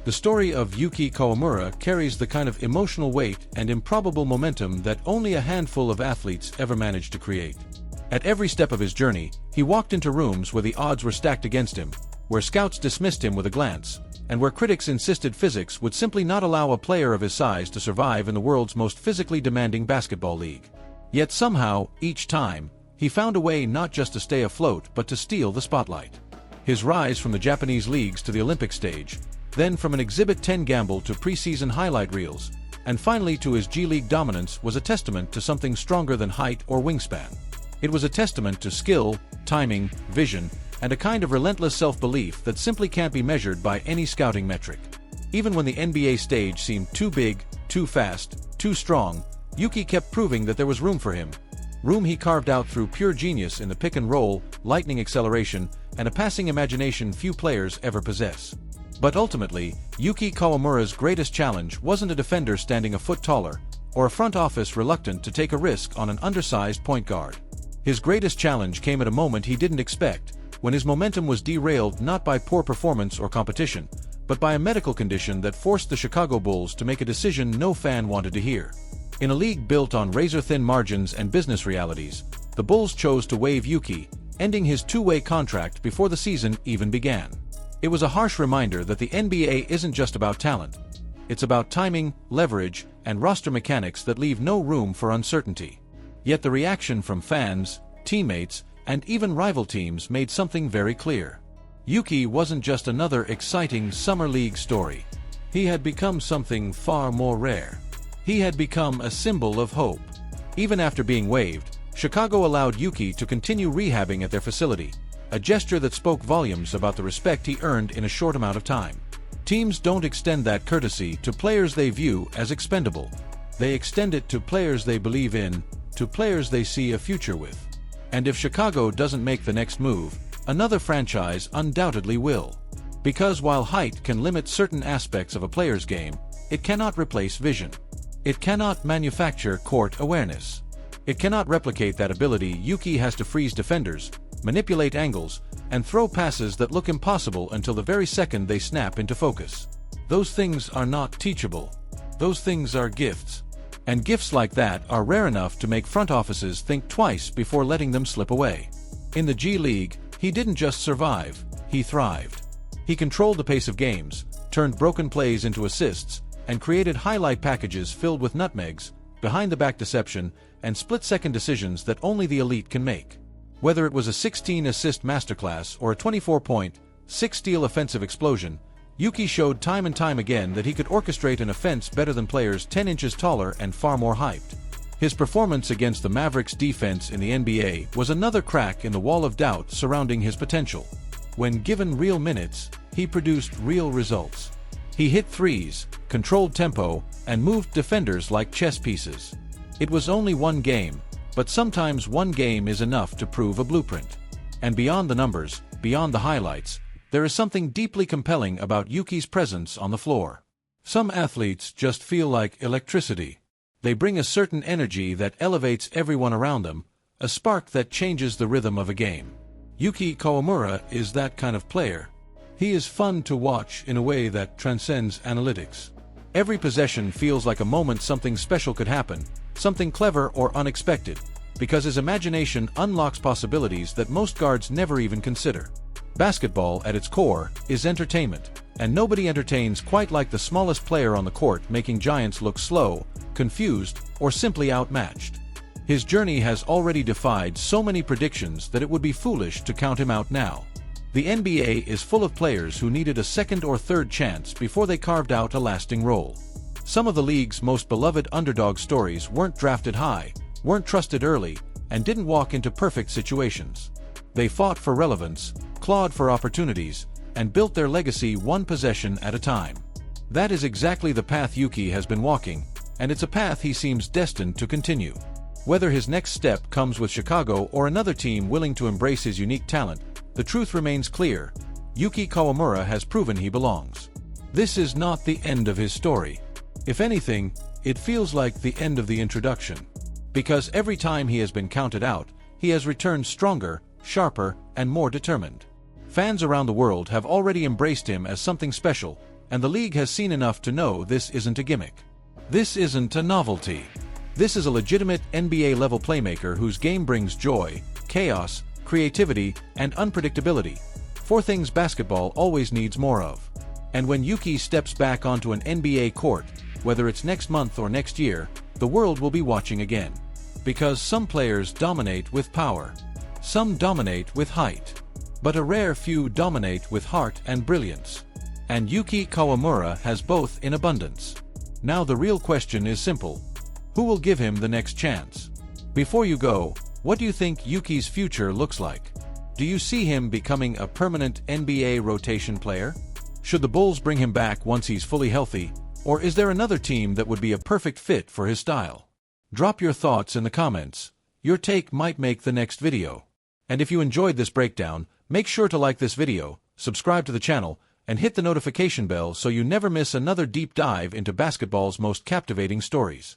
The story of Yuki Kawamura carries the kind of emotional weight and improbable momentum that only a handful of athletes ever manage to create. At every step of his journey, he walked into rooms where the odds were stacked against him, where scouts dismissed him with a glance, and where critics insisted physics would simply not allow a player of his size to survive in the world's most physically demanding basketball league. Yet somehow, each time, he found a way not just to stay afloat but to steal the spotlight. His rise from the Japanese leagues to the Olympic stage, then from an Exhibit 10 gamble to preseason highlight reels, and finally to his G-League dominance was a testament to something stronger than height or wingspan. It was a testament to skill, timing, vision, and a kind of relentless self-belief that simply can't be measured by any scouting metric. Even when the NBA stage seemed too big, too fast, too strong, Yuki kept proving that there was room for him. Room he carved out through pure genius in the pick and roll, lightning acceleration, and a passing imagination few players ever possess. But ultimately, Yuki Kawamura's greatest challenge wasn't a defender standing a foot taller, or a front office reluctant to take a risk on an undersized point guard. His greatest challenge came at a moment he didn't expect, when his momentum was derailed not by poor performance or competition, but by a medical condition that forced the Chicago Bulls to make a decision no fan wanted to hear. In a league built on razor-thin margins and business realities, the Bulls chose to waive Yuki, ending his two-way contract before the season even began. It was a harsh reminder that the NBA isn't just about talent. It's about timing, leverage, and roster mechanics that leave no room for uncertainty. Yet the reaction from fans, teammates, and even rival teams made something very clear. Yuki wasn't just another exciting summer league story. He had become something far more rare. He had become a symbol of hope. Even after being waived, Chicago allowed Yuki to continue rehabbing at their facility, a gesture that spoke volumes about the respect he earned in a short amount of time. Teams don't extend that courtesy to players they view as expendable. They extend it to players they believe in, to players they see a future with. And if Chicago doesn't make the next move, another franchise undoubtedly will. Because while height can limit certain aspects of a player's game, it cannot replace vision. It cannot manufacture court awareness. It cannot replicate that ability Yuki has to freeze defenders, manipulate angles, and throw passes that look impossible until the very second they snap into focus. Those things are not teachable. Those things are gifts. And gifts like that are rare enough to make front offices think twice before letting them slip away. In the G-League, he didn't just survive, he thrived. He controlled the pace of games, turned broken plays into assists, and created highlight packages filled with nutmegs, behind-the-back deception, and split-second decisions that only the elite can make. Whether it was a 16-assist masterclass or a 24-point, 6-steal offensive explosion, Yuki showed time and time again that he could orchestrate an offense better than players 10 inches taller and far more hyped. His performance against the Mavericks' defense in the NBA was another crack in the wall of doubt surrounding his potential. When given real minutes, he produced real results. He hit threes, controlled tempo, and moved defenders like chess pieces. It was only one game, but sometimes one game is enough to prove a blueprint. And beyond the numbers, beyond the highlights, there is something deeply compelling about Yuki's presence on the floor. Some athletes just feel like electricity. They bring a certain energy that elevates everyone around them, a spark that changes the rhythm of a game. Yuki Kawamura is that kind of player. He is fun to watch in a way that transcends analytics. Every possession feels like a moment something special could happen, something clever or unexpected, because his imagination unlocks possibilities that most guards never even consider. Basketball, at its core, is entertainment, and nobody entertains quite like the smallest player on the court making giants look slow, confused, or simply outmatched. His journey has already defied so many predictions that it would be foolish to count him out now. The NBA is full of players who needed a second or third chance before they carved out a lasting role. Some of the league's most beloved underdog stories weren't drafted high, weren't trusted early, and didn't walk into perfect situations. They fought for relevance, clawed for opportunities, and built their legacy one possession at a time. That is exactly the path Yuki has been walking, and it's a path he seems destined to continue. Whether his next step comes with Chicago or another team willing to embrace his unique talent, the truth remains clear: Yuki Kawamura has proven he belongs. This is not the end of his story. If anything, it feels like the end of the introduction. Because every time he has been counted out, he has returned stronger, sharper, and more determined. Fans around the world have already embraced him as something special, and the league has seen enough to know this isn't a gimmick. This isn't a novelty. This is a legitimate NBA-level playmaker whose game brings joy, chaos, creativity, and unpredictability. 4 things basketball always needs more of. And when Yuki steps back onto an NBA court, whether it's next month or next year, the world will be watching again. Because some players dominate with power. Some dominate with height. But a rare few dominate with heart and brilliance. And Yuki Kawamura has both in abundance. Now the real question is simple. Who will give him the next chance? Before you go, what do you think Yuki's future looks like? Do you see him becoming a permanent NBA rotation player? Should the Bulls bring him back once he's fully healthy, or is there another team that would be a perfect fit for his style? Drop your thoughts in the comments. Your take might make the next video. And if you enjoyed this breakdown, make sure to like this video, subscribe to the channel, and hit the notification bell so you never miss another deep dive into basketball's most captivating stories.